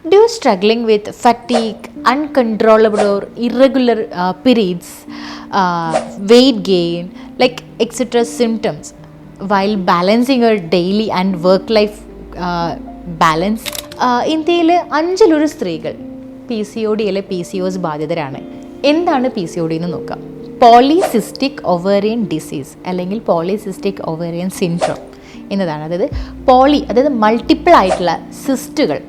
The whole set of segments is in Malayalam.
Do you struggling with fatigue, uncontrollable or irregular periods, weight gain, like etc. symptoms while balancing your daily and work life balance? ഇന്ത്യയിൽ 5 സ്ത്രീകൾ PCOD അല്ലെ PCOS ബാധിതരാണ്. എന്താണ് PCOD എന്ന് നോക്കാം. പോളിസിസ്റ്റിക് ഒവേറിയൻ ഡിസീസ് അല്ലെങ്കിൽ പോളിസിസ്റ്റിക് ഒവേറിയൻ സിൻഡ്രോം എന്നതാണ്. അതായത് മൾട്ടിപ്പിൾ ആയിട്ടുള്ള സിസ്റ്റുകൾ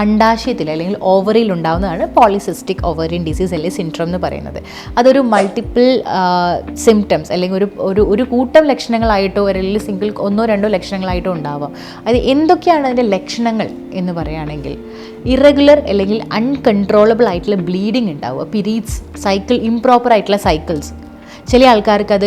അണ്ടാശയത്തിൽ അല്ലെങ്കിൽ ഓവറിയിൽ ഉണ്ടാകുന്നതാണ് പോളിസിസ്റ്റിക് ഒവേറിയൻ ഡിസീസ് അല്ലെങ്കിൽ സിൻഡ്രോം എന്ന് പറയുന്നത്. അതൊരു മൾട്ടിപ്പിൾ സിംറ്റംസ് അല്ലെങ്കിൽ ഒരു കൂട്ടം ലക്ഷണങ്ങളായിട്ടോ അല്ലെങ്കിൽ സിംഗിൾ 1-2 ലക്ഷണങ്ങളായിട്ടോ ഉണ്ടാവാം. അത് എന്തൊക്കെയാണ് അതിൻ്റെ ലക്ഷണങ്ങൾ എന്ന് പറയുകയാണെങ്കിൽ, ഇറഗുലർ അല്ലെങ്കിൽ അൺകൺട്രോളബിൾ ആയിട്ടുള്ള ബ്ലീഡിങ് ഉണ്ടാവുക, പീരീഡ്സ് സൈക്കിൾ ഇംപ്രോപ്പർ ആയിട്ടുള്ള സൈക്കിൾസ്. ചില ആൾക്കാർക്ക് അത്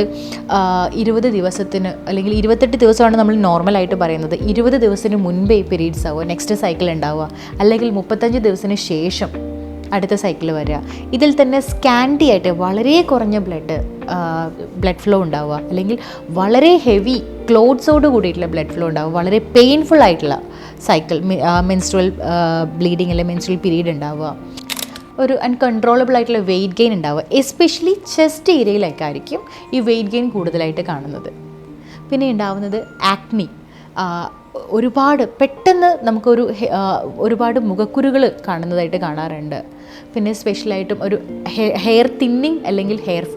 20 ദിവസത്തിന് അല്ലെങ്കിൽ 28 ദിവസമാണ് നമ്മൾ നോർമലായിട്ട് പറയുന്നത്. 20 ദിവസത്തിന് മുൻപേ പീരീഡ്സ് ആവുക, നെക്സ്റ്റ് സൈക്കിൾ ഉണ്ടാവുക, അല്ലെങ്കിൽ 35 ദിവസത്തിന് ശേഷം അടുത്ത സൈക്കിൾ വരിക. ഇതിൽ തന്നെ സ്കാൻഡി ആയിട്ട് വളരെ കുറഞ്ഞ ബ്ലഡ് ഫ്ലോ ഉണ്ടാവുക, അല്ലെങ്കിൽ വളരെ ഹെവി ക്ലോത്ത്സോട് കൂടിയിട്ടുള്ള ബ്ലഡ് ഫ്ലോ ഉണ്ടാവുക, വളരെ പെയിൻഫുൾ ആയിട്ടുള്ള സൈക്കിൾ മെൻസ്ട്രുവൽ ബ്ലീഡിങ് അല്ലെങ്കിൽ മെൻസ്ട്രുവൽ പീരീഡ് ഉണ്ടാവുക, ഒരു അൺകൺട്രോളബിൾ ആയിട്ടുള്ള വെയിറ്റ് ഗെയിൻ ഉണ്ടാവുക. എസ്പെഷ്യലി ചെസ്റ്റ് ഏരിയയിലേക്കായിരിക്കും ഈ വെയിറ്റ് ഗെയിൻ കൂടുതലായിട്ട് കാണുന്നത്. പിന്നെ ഉണ്ടാവുന്നത് ആക്നി, ഒരുപാട് പെട്ടെന്ന് ഒരുപാട് മുഖക്കുരുകൾ കാണുന്നതായിട്ട് കാണാറുണ്ട്. പിന്നെ സ്പെഷ്യലായിട്ടും ഒരു ഹെയർ തിന്നിങ് അല്ലെങ്കിൽ ഹെയർ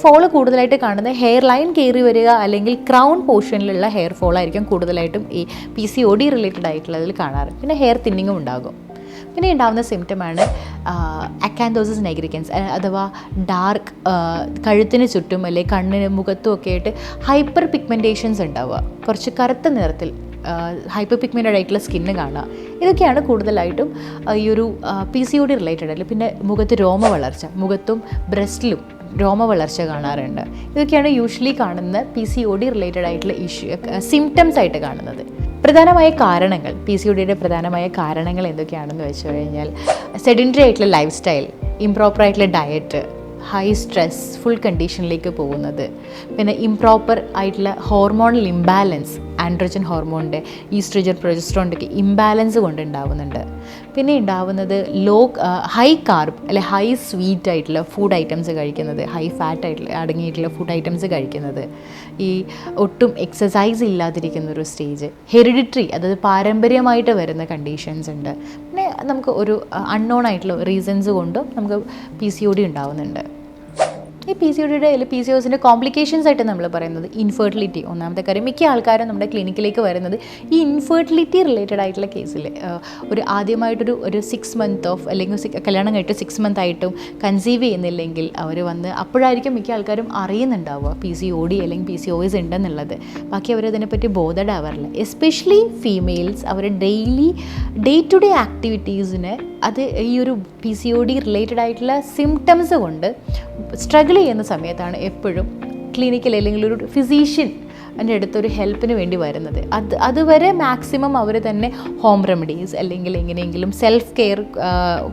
ഫോൾ കൂടുതലായിട്ട് കാണുന്നത് ഹെയർ ലൈൻ കയറി വരിക അല്ലെങ്കിൽ ക്രൗൺ പോർഷനിലുള്ള ഹെയർ ഫോൾ ആയിരിക്കും കൂടുതലായിട്ടും ഈ PCOD റിലേറ്റഡ് ആയിട്ടുള്ളതിൽ കാണാറ്. പിന്നെ ഹെയർ തിന്നിങ്ങും ഉണ്ടാകും. പിന്നെ ഉണ്ടാകുന്ന സിംറ്റമാണ് അക്കാന്തോസിസ് നൈഗ്രിക്കൻസ്, അഥവാ ഡാർക്ക് കഴുത്തിന് ചുറ്റും അല്ലെങ്കിൽ കണ്ണിന് മുഖത്തും ഒക്കെ ആയിട്ട് ഹൈപ്പർ പിഗ്മെൻറ്റേഷൻസ് ഉണ്ടാവുക, കുറച്ച് കറുത്ത നിറത്തിൽ ഹൈപ്പർ പിഗ്മെൻറ്റഡ് ആയിട്ടുള്ള സ്കിന്ന് കാണുക. ഇതൊക്കെയാണ് കൂടുതലായിട്ടും ഈ ഒരു PCOD റിലേറ്റഡ് ആയിട്ട്. പിന്നെ മുഖത്തും ബ്രസ്റ്റിലും രോമവളർച്ച കാണാറുണ്ട്. ഇതൊക്കെയാണ് യൂഷ്വലി കാണുന്ന PCOD റിലേറ്റഡ് ആയിട്ടുള്ള സിംറ്റംസ് ആയിട്ട് കാണുന്നത്. പ്രധാനമായ കാരണങ്ങൾ, PCODയുടെ പ്രധാനമായ കാരണങ്ങൾ എന്തൊക്കെയാണെന്ന് വെച്ച് കഴിഞ്ഞാൽ, സെഡൻറ്ററി ആയിട്ടുള്ള ലൈഫ് സ്റ്റൈൽ, ഇംപ്രോപ്പർ ആയിട്ടുള്ള ഡയറ്റ്, ഹൈ സ്ട്രെസ്ഫുൾ കണ്ടീഷനിലേക്ക് പോകുന്നത്, പിന്നെ ഇംപ്രോപ്പർ ആയിട്ടുള്ള ഹോർമോണൽ ഇംബാലൻസ്, ആൻഡ്രോജൻ ഹോർമോണിൻ്റെ ഈസ്ട്രജൻ പ്രൊജസ്ട്രോണിൻ്റെ ഒക്കെ ഇംബാലൻസ് കൊണ്ടുണ്ടാവുന്നുണ്ട്. പിന്നെ ഉണ്ടാവുന്നത് ഹൈ കാർബ് അല്ലെ ഹൈ സ്വീറ്റ് ആയിട്ടുള്ള ഫുഡ് ഐറ്റംസ് കഴിക്കുന്നത്, ഹൈ ഫാറ്റ് ആയിട്ടുള്ള അടങ്ങിയിട്ടുള്ള ഫുഡ് ഐറ്റംസ് കഴിക്കുന്നത്, ഈ ഒട്ടും എക്സസൈസ് ഇല്ലാതിരിക്കുന്ന ഒരു സ്റ്റേജ്, ഹെറിഡിറ്ററി അതായത് പാരമ്പര്യമായിട്ട് വരുന്ന കണ്ടീഷൻസ് ഉണ്ട്. പിന്നെ നമുക്ക് ഒരു അൺനോൺ ആയിട്ടുള്ള റീസൺസ് കൊണ്ടും നമുക്ക് PCOD ഉണ്ടാവുന്നുണ്ട്. ഈ PCODയുടെ അല്ലെങ്കിൽ PCOSൻ്റെ കോംപ്ലിക്കേഷൻസ് ആയിട്ട് നമ്മൾ പറയുന്നത് ഇൻഫെർട്ടിലിറ്റി. ഒന്നാമത്തെ കാര്യം, മിക്ക ആൾക്കാരും നമ്മുടെ ക്ലിനിക്കിലേക്ക് വരുന്നത് ഈ ഇൻഫെർട്ടിലിറ്റി റിലേറ്റഡ് ആയിട്ടുള്ള കേസിൽ ആദ്യമായിട്ടൊരു 6 month ഓഫ് അല്ലെങ്കിൽ കല്യാണം കഴിഞ്ഞിട്ട് 6 month ആയിട്ടും കൺസീവ് ചെയ്യുന്നില്ലെങ്കിൽ അവർ വന്ന് അപ്പോഴായിരിക്കും മിക്ക ആൾക്കാരും അറിയുന്നുണ്ടാവുക PCOD അല്ലെങ്കിൽ PCOS ഉണ്ടെന്നുള്ളത്. ബാക്കി അവരതിനെപ്പറ്റി ബോധേഡാവാറില്ല. എസ്പെഷ്യലി ഫീമെയിൽസ് അവരുടെ ഡേ ടു ഡേ ആക്ടിവിറ്റീസിന് അത് ഈ ഒരു PCOD റിലേറ്റഡ് ആയിട്ടുള്ള സിംറ്റംസ് കൊണ്ട് സ്ട്രഗിൾ ചെയ്യുന്ന സമയത്താണ് എപ്പോഴും ക്ലിനിക്കിൽ അല്ലെങ്കിൽ ഒരു ഫിസീഷ്യൻ എൻ്റെ അടുത്തൊരു ഹെൽപ്പിന് വേണ്ടി വരുന്നത്. അതുവരെ മാക്സിമം അവർ തന്നെ ഹോം റെമഡീസ് അല്ലെങ്കിൽ എങ്ങനെയെങ്കിലും സെൽഫ് കെയർ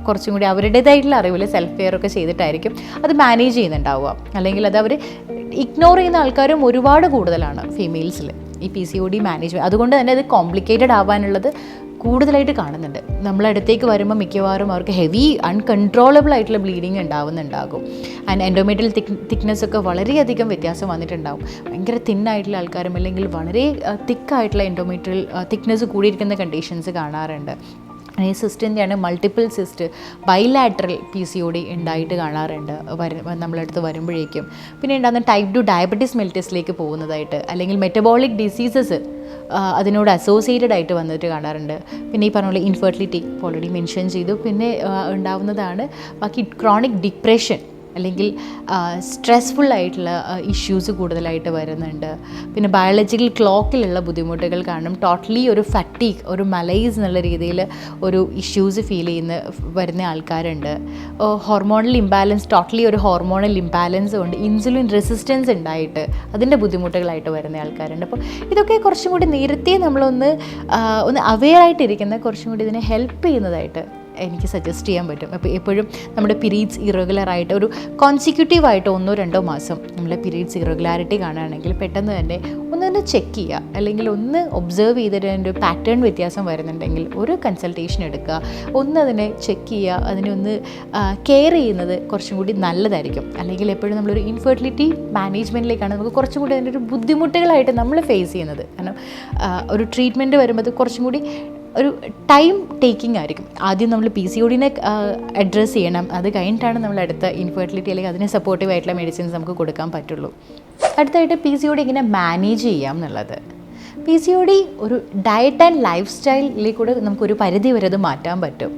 കുറച്ചും കൂടി അവരുടേതായിട്ടുള്ള അറിവിൽ സെൽഫ് കെയർ ഒക്കെ ചെയ്തിട്ടായിരിക്കും അത് മാനേജ് ചെയ്യുന്നുണ്ടാവുക. അല്ലെങ്കിൽ അത് അവർ ഇഗ്നോർ ചെയ്യുന്ന ആൾക്കാരും ഒരുപാട് കൂടുതലാണ് ഫീമെയിൽസിൽ ഈ PCOD മാനേജ്മെൻറ്റ്. അതുകൊണ്ട് തന്നെ അത് കോംപ്ലിക്കേറ്റഡ് ആവാനുള്ളത് കൂടുതലായിട്ട് കാണുന്നുണ്ട്. നമ്മളടുത്തേക്ക് വരുമ്പോൾ മിക്കവാറും അവർക്ക് ഹെവി അൺകൺട്രോളബിൾ ആയിട്ടുള്ള ബ്ലീഡിങ് ഉണ്ടാകും. ആൻഡ് എൻഡോമെട്രിയൽ തിക്നെസ് ഒക്കെ വളരെയധികം വ്യത്യാസം വന്നിട്ടുണ്ടാകും. ഭയങ്കര തിന്നായിട്ടുള്ള ആൾക്കാരും അല്ലെങ്കിൽ വളരെ തിക്കായിട്ടുള്ള എൻഡോമെട്രിയൽ തിക്നെസ് കൂടിയിരിക്കുന്ന കണ്ടീഷൻസ് കാണാറുണ്ട്. ഈ സിസ്റ്റിൻ്റെയാണ് മൾട്ടിപ്പിൾ സിസ്റ്റ്, ബൈലാറ്ററൽ PCOD ഉണ്ടായിട്ട് കാണാറുണ്ട് നമ്മളടുത്ത് വരുമ്പോഴേക്കും. പിന്നെ ഉണ്ടാകുന്ന ടൈപ്പ് 2 ഡയബറ്റീസ് മെലിറ്റസിലേക്ക് പോകുന്നതായിട്ട്, അല്ലെങ്കിൽ മെറ്റബോളിക് ഡിസീസസ് അതിനോട് അസോസിയേറ്റഡ് ആയിട്ട് വന്നിട്ട് കാണാറുണ്ട്. പിന്നെ ഈ പറഞ്ഞ പോലെ ഇൻഫെർട്ടിലിറ്റി ഓൾറെഡി മെൻഷൻ ചെയ്തു. പിന്നെ ഉണ്ടാവുന്നതാണ് ബാക്കി ക്രോണിക് ഡിപ്രഷൻ അല്ലെങ്കിൽ സ്ട്രെസ്ഫുൾ ആയിട്ടുള്ള ഇഷ്യൂസ് കൂടുതലായിട്ട് വരുന്നുണ്ട്. പിന്നെ ബയോളജിക്കൽ ക്ലോക്കിലുള്ള ബുദ്ധിമുട്ടുകൾ കാരണം ടോട്ടലി ഒരു ഫറ്റീഗ്, ഒരു മലൈസ് എന്നുള്ള രീതിയിൽ ഒരു ഇഷ്യൂസ് ഫീൽ വരുന്ന ആൾക്കാരുണ്ട്. ഹോർമോണൽ ഇംബാലൻസ്, ടോട്ടലി ഒരു ഹോർമോണൽ ഇംബാലൻസ് കൊണ്ട് ഇൻസുലിൻ റെസിസ്റ്റൻസ് ഉണ്ടായിട്ട് അതിൻ്റെ ബുദ്ധിമുട്ടുകളായിട്ട് വരുന്ന ആൾക്കാരുണ്ട്. അപ്പോൾ ഇതൊക്കെ കുറച്ചും കൂടി നേരത്തെ നമ്മളൊന്ന് അവെയർ ആയിട്ടിരിക്കുന്ന, കുറച്ചും കൂടി ഇതിനെ ഹെൽപ്പ് ചെയ്യുന്നതായിട്ട് എനിക്ക് സജസ്റ്റ് ചെയ്യാൻ പറ്റും. അപ്പോൾ എപ്പോഴും നമ്മുടെ പീരീഡ്സ് ഇറഗുലറായിട്ട് ഒരു കോൺസിക്യൂട്ടീവായിട്ട് 1-2 മാസം നമ്മളെ പീരീഡ്സ് ഇറഗുലാരിറ്റി കാണുകയാണെങ്കിൽ പെട്ടെന്ന് തന്നെ ഒന്ന് ചെക്ക് ചെയ്യുക, അല്ലെങ്കിൽ ഒന്ന് ഒബ്സർവ് ചെയ്തിട്ട് അതിൻ്റെ പാറ്റേൺ വ്യത്യാസം വരുന്നുണ്ടെങ്കിൽ ഒരു കൺസൾട്ടേഷൻ എടുക്കുക, അതിനെ ചെക്ക് ചെയ്യുക, അതിനെ ഒന്ന് കെയർ ചെയ്യുന്നത് കുറച്ചും കൂടി നല്ലതായിരിക്കും. അല്ലെങ്കിൽ എപ്പോഴും നമ്മളൊരു ഇൻഫെർട്ടിലിറ്റി മാനേജ്മെൻറ്റിലേക്കാണ് നമുക്ക് കുറച്ചും കൂടി അതിൻ്റെ ഒരു ബുദ്ധിമുട്ടുകളായിട്ട് നമ്മൾ ഫേസ് ചെയ്യുന്നത്. കാരണം ഒരു ട്രീറ്റ്മെൻറ്റ് വരുമ്പോൾ അത് കുറച്ചും കൂടി ഒരു ടൈം ടേക്കിംഗ് ആയിരിക്കും. ആദ്യം നമ്മൾ PCOD അഡ്രസ്സ് ചെയ്യണം, അത് കഴിഞ്ഞിട്ടാണ് നമ്മൾ അടുത്ത ഇൻഫെർട്ടിലിറ്റി അല്ലെങ്കിൽ അതിനെ സപ്പോർട്ടീവ് ആയിട്ടുള്ള മെഡിസിൻസ് നമുക്ക് കൊടുക്കാൻ പറ്റുള്ളൂ. അടുത്തായിട്ട് PCOD എങ്ങനെ മാനേജ് ചെയ്യാം എന്നുള്ളത്. PCOD ഒരു ഡയറ്റ് ആൻഡ് ലൈഫ് സ്റ്റൈലിലേക്കൂടെ നമുക്കൊരു പരിധി വരെ അത് മാറ്റാൻ പറ്റും.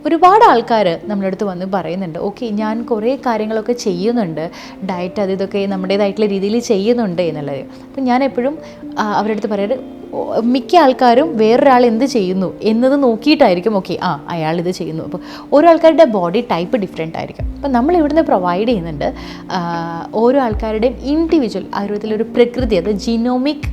ഒരുപാട് ആൾക്കാർ നമ്മുടെ അടുത്ത് വന്ന് പറയുന്നുണ്ട്, ഓക്കെ ഞാൻ കുറേ കാര്യങ്ങളൊക്കെ ചെയ്യുന്നുണ്ട്, ഡയറ്റ് അത് ഇതൊക്കെ നമ്മുടേതായിട്ടുള്ള രീതിയിൽ ചെയ്യുന്നുണ്ട് എന്നുള്ളത്. അപ്പം ഞാൻ എപ്പോഴും അവരുടെ അടുത്ത് പറയാറ്, മിക്ക ആൾക്കാരും വേറൊരാൾ എന്ത് ചെയ്യുന്നു എന്നത് നോക്കിയിട്ടായിരിക്കും ഓക്കെ അയാൾ ഇത് ചെയ്യുന്നു. അപ്പോൾ ഓരോ ആൾക്കാരുടെ ബോഡി ടൈപ്പ് ഡിഫറെൻ്റ് ആയിരിക്കും. അപ്പം നമ്മൾ ഇവിടുന്ന് പ്രൊവൈഡ് ചെയ്യുന്നുണ്ട് ഓരോ ആൾക്കാരുടെയും ഇൻഡിവിജ്വൽ ആയുർവേദത്തിലൊരു പ്രകൃതി, അത് ജീനോമിക്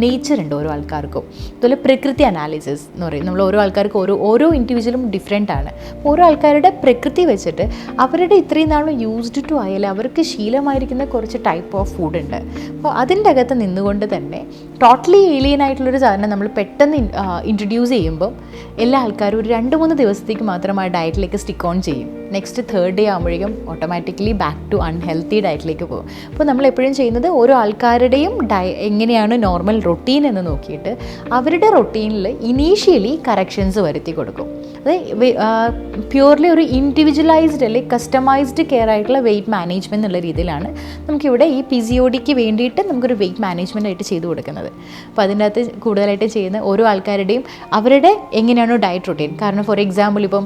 നേച്ചർ ഉണ്ട് ഓരോ ആൾക്കാർക്കും. അതുപോലെ പ്രകൃതി അനാലിസിസ് എന്ന് പറയും. നമ്മൾ ഓരോ ആൾക്കാർക്കും ഓരോ ഇൻഡിവിജ്വലും ഡിഫറെൻ്റ് ആണ്. ഓരോ ആൾക്കാരുടെ പ്രകൃതി വെച്ചിട്ട് അവരുടെ ഇത്രയും നാളും യൂസ്ഡ് ടു ആയാലും അവർക്ക് ശീലമായിരിക്കുന്ന കുറച്ച് ടൈപ്പ് ഓഫ് ഫുഡ് ഉണ്ട്. അപ്പോൾ അതിൻ്റെ അകത്ത് നിന്നുകൊണ്ട് തന്നെ ടോട്ടലി ഏലിയൻ ആയിട്ടുള്ളൊരു സാധനം നമ്മൾ പെട്ടെന്ന് ഇൻട്രൊഡ്യൂസ് ചെയ്യുമ്പം എല്ലാ ആൾക്കാരും ഒരു 2-3 ദിവസത്തേക്ക് മാത്രം ആ ഡയറ്റിലേക്ക് സ്റ്റിക്ക് ഓൺ ചെയ്യും. നെക്സ്റ്റ് 3rd ഡേ ആകുമ്പോഴേക്കും ഓട്ടോമാറ്റിക്കലി ബാക്ക് ടു അൺഹെൽത്തി ഡയറ്റിലേക്ക് പോകും. അപ്പോൾ നമ്മൾ എപ്പോഴും ചെയ്യുന്നത് ഓരോ ആൾക്കാരുടെയും എങ്ങനെയാണ് നോർമൽ റൊട്ടീൻ എന്ന് നോക്കിയിട്ട് അവരുടെ റൊട്ടീനിൽ ഇനീഷ്യലി കറക്ഷൻസ് വരുത്തി കൊടുക്കും. അത് പ്യൂർലി ഒരു ഇൻഡിവിജ്വലൈസ്ഡ് അല്ലെങ്കിൽ കസ്റ്റമൈസ്ഡ് കെയർ ആയിട്ടുള്ള വെയിറ്റ് മാനേജ്മെൻറ്റ് എന്നുള്ള രീതിയിലാണ് നമുക്കിവിടെ ഈ PCODക്ക് വേണ്ടിയിട്ട് നമുക്കൊരു വെയിറ്റ് മാനേജ്മെൻ്റ് ആയിട്ട് ചെയ്തു കൊടുക്കുന്നത്. അപ്പോൾ അതിൻ്റെ അകത്ത് കൂടുതലായിട്ട് ചെയ്യുന്ന ഓരോ ആൾക്കാരുടെയും അവരുടെ എങ്ങനെയാണോ ഡയറ്റ് റൊട്ടീൻ. കാരണം ഫോർ എക്സാമ്പിൾ ഇപ്പം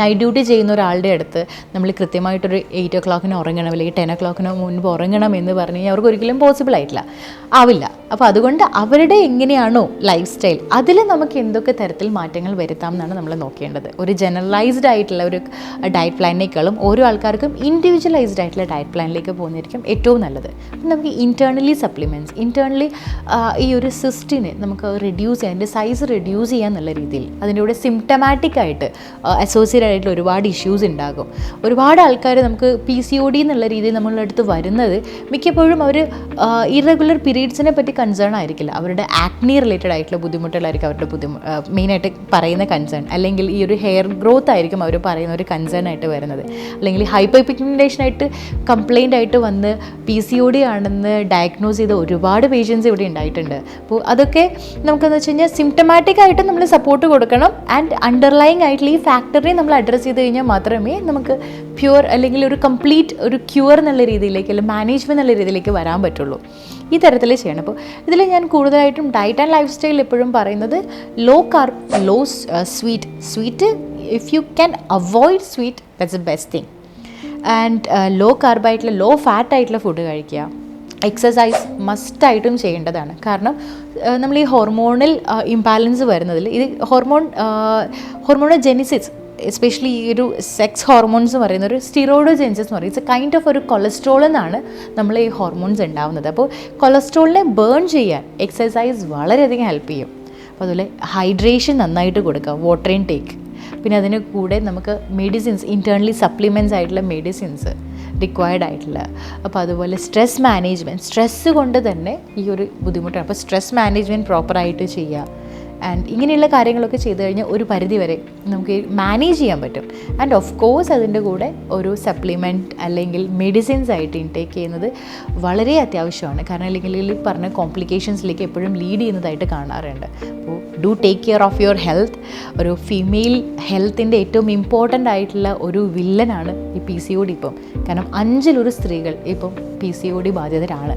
നൈറ്റ് ഡ്യൂട്ടി ചെയ്യുന്ന ഒരാളുടെ അടുത്ത് നമ്മൾ കൃത്യമായിട്ടൊരു 8 o'clock ഉറങ്ങണം അല്ലെങ്കിൽ 10 o'clock മുൻപ് ഉറങ്ങണം എന്ന് പറഞ്ഞു കഴിഞ്ഞാൽ അവർക്ക് ഒരിക്കലും പോസിബിൾ ആവില്ല. അപ്പോൾ അതുകൊണ്ട് അവരുടെ എങ്ങനെയാണോ ലൈഫ് സ്റ്റൈൽ അതിൽ നമുക്ക് എന്തൊക്കെ തരത്തിൽ മാറ്റങ്ങൾ വരുത്താം എന്നാണ് നമ്മൾ നോക്കേണ്ടത്. ഒരു ജനറലൈസ്ഡ് ആയിട്ടുള്ള ഒരു ഡയറ്റ് പ്ലാനിനേക്കാളും ഓരോ ആൾക്കാർക്കും ഇൻഡിവിജ്വലൈസ്ഡ് ആയിട്ടുള്ള ഡയറ്റ് പ്ലാനിലേക്ക് പോകുന്നതായിരിക്കും ഏറ്റവും നല്ലത്. അപ്പം നമുക്ക് ഇൻറ്റേർണലി സപ്ലിമെൻറ്റ്സ്, ഇൻറ്റേർണലി ഈ ഒരു സിസ്റ്റിനെ നമുക്ക് റെഡ്യൂസ് ചെയ്യാൻ, അതിൻ്റെ സൈസ് റെഡ്യൂസ് ചെയ്യാൻ എന്നുള്ള രീതിയിൽ അതിൻ്റെ കൂടെ സിംറ്റമാറ്റിക് ആയിട്ട് അസോസിയേറ്റ് ആയിട്ടുള്ള ഒരുപാട് ഇഷ്യൂസ് ഉണ്ടാകും. ഒരുപാട് ആൾക്കാർ നമുക്ക് PCOD എന്നുള്ള രീതിയിൽ നമ്മളുടെ അടുത്ത് വരുന്നത് മിക്കപ്പോഴും അവർ ഇറഗുലർ പീരീഡ്സിനെ പറ്റി കൺസേൺ ആയിരിക്കില്ല, അവരുടെ ആക്നി റിലേറ്റഡ് ആയിട്ടുള്ള ബുദ്ധിമുട്ടുകളായിരിക്കും അവരുടെ മെയിനായിട്ട് പറയുന്ന കൺസേൺ. അല്ലെങ്കിൽ ഈ ഒരു ഹെയർ ഗ്രോത്ത് ആയിരിക്കും അവർ പറയുന്ന ഒരു കൺസേൺ ആയിട്ട് വരുന്നത്. അല്ലെങ്കിൽ ഹൈപ്പർ പിഗ്മെൻറ്റേഷനായിട്ട് കംപ്ലയിൻ്റ് ആയിട്ട് വന്ന് PCOD ആണെന്ന് ഡയഗ്നോസ് ചെയ്ത ഒരുപാട് പേഷ്യൻസ് ഇവിടെ ഉണ്ടായിട്ടുണ്ട്. അപ്പോൾ അതൊക്കെ നമുക്കെന്ന് വെച്ച് കഴിഞ്ഞാൽ സിംറ്റമാറ്റിക് ആയിട്ട് നമ്മൾ സപ്പോർട്ട് കൊടുക്കണം. ആൻഡ് അണ്ടർലൈങ് ആയിട്ടുള്ള ഈ ഫാക്ടറിനെ നമ്മൾ അഡ്രസ്സ് ചെയ്ത് കഴിഞ്ഞാൽ മാത്രമേ നമുക്ക് പ്യുവർ അല്ലെങ്കിൽ ഒരു കംപ്ലീറ്റ് ഒരു ക്യൂർ എന്നുള്ള രീതിയിലേക്ക് അല്ലെങ്കിൽ മാനേജ്മെൻറ്റ് എന്നുള്ള രീതിയിലേക്ക് വരാൻ പറ്റുള്ളൂ. ഈ തരത്തിൽ ചെയ്യണം. അപ്പോൾ ഇതിൽ ഞാൻ കൂടുതലായിട്ടും ഡയറ്റ് ആൻഡ് ലൈഫ് സ്റ്റൈൽ എപ്പോഴും പറയുന്നത് low carb, low sweet if you can avoid sweet that's the best thing. And low കാർബായിട്ടുള്ള ലോ ഫാറ്റ് ആയിട്ടുള്ള ഫുഡ് കഴിക്കുക. എക്സസൈസ് മസ്റ്റായിട്ടും ചെയ്യേണ്ടതാണ്. കാരണം നമ്മൾ ഈ ഹോർമോണൽ ഇംബാലൻസ് വരുന്നതിൽ ഇത് ഹോർമോണോജെനിസിസ് എസ്പെഷ്യലി ഈ ഒരു സെക്സ് ഹോർമോൺസ് എന്ന് പറയുന്ന ഒരു സ്റ്റിറോയിഡോജെനിസിസ് എന്ന് പറയും. ഇറ്റ്സ് എ കൈൻഡ് ഓഫ് ഒരു കൊളസ്ട്രോൾ എന്നാണ് നമ്മൾ ഈ ഹോർമോൺസ് ഉണ്ടാവുന്നത്. അപ്പോൾ കൊളസ്ട്രോളിനെ ബേൺ ചെയ്യാൻ എക്സസൈസ് വളരെയധികം ഹെൽപ്പ് ചെയ്യും. അപ്പോൾ അതുപോലെ ഹൈഡ്രേഷൻ നന്നായിട്ട് കൊടുക്കുക, വാട്ടർ ഇൻടേക്ക്. പിന്നെ അതിന് കൂടെ നമുക്ക് മെഡിസിൻസ്, ഇൻറ്റേർണലി സപ്ലിമെൻറ്റ്സ് ആയിട്ടുള്ള മെഡിസിൻസ് റിക്വയർഡ് ആയിട്ടുള്ള. അപ്പോൾ അതുപോലെ സ്ട്രെസ് മാനേജ്മെൻറ്റ്, സ്ട്രെസ്സ് കൊണ്ട് തന്നെ ഈ ഒരു ബുദ്ധിമുട്ടാണ്. അപ്പോൾ സ്ട്രെസ് മാനേജ്മെൻറ്റ് പ്രോപ്പറായിട്ട് ചെയ്യുക. ആൻഡ് ഇങ്ങനെയുള്ള കാര്യങ്ങളൊക്കെ ചെയ്തു കഴിഞ്ഞാൽ ഒരു പരിധി വരെ നമുക്ക് മാനേജ് ചെയ്യാൻ പറ്റും. ആൻഡ് ഓഫ് കോഴ്സ് അതിൻ്റെ കൂടെ ഒരു സപ്ലിമെൻറ്റ് അല്ലെങ്കിൽ മെഡിസിൻസ് ആയിട്ട് ഇൻടേക്ക് ചെയ്യുന്നത് വളരെ അത്യാവശ്യമാണ്. കാരണം അല്ലെങ്കിൽ ഈ പറഞ്ഞ കോംപ്ലിക്കേഷൻസിലേക്ക് എപ്പോഴും ലീഡ് ചെയ്യുന്നതായിട്ട് കാണാറുണ്ട്. അപ്പോൾ do take care of your health. ഒരു ഫീമെയിൽ ഹെൽത്തിൻ്റെ ഏറ്റവും ഇമ്പോർട്ടൻ്റ് ആയിട്ടുള്ള ഒരു വില്ലനാണ് ഈ PCOD ഇപ്പം. കാരണം 5 സ്ത്രീകൾ ഇപ്പം PCOD ബാധിതരാണ്.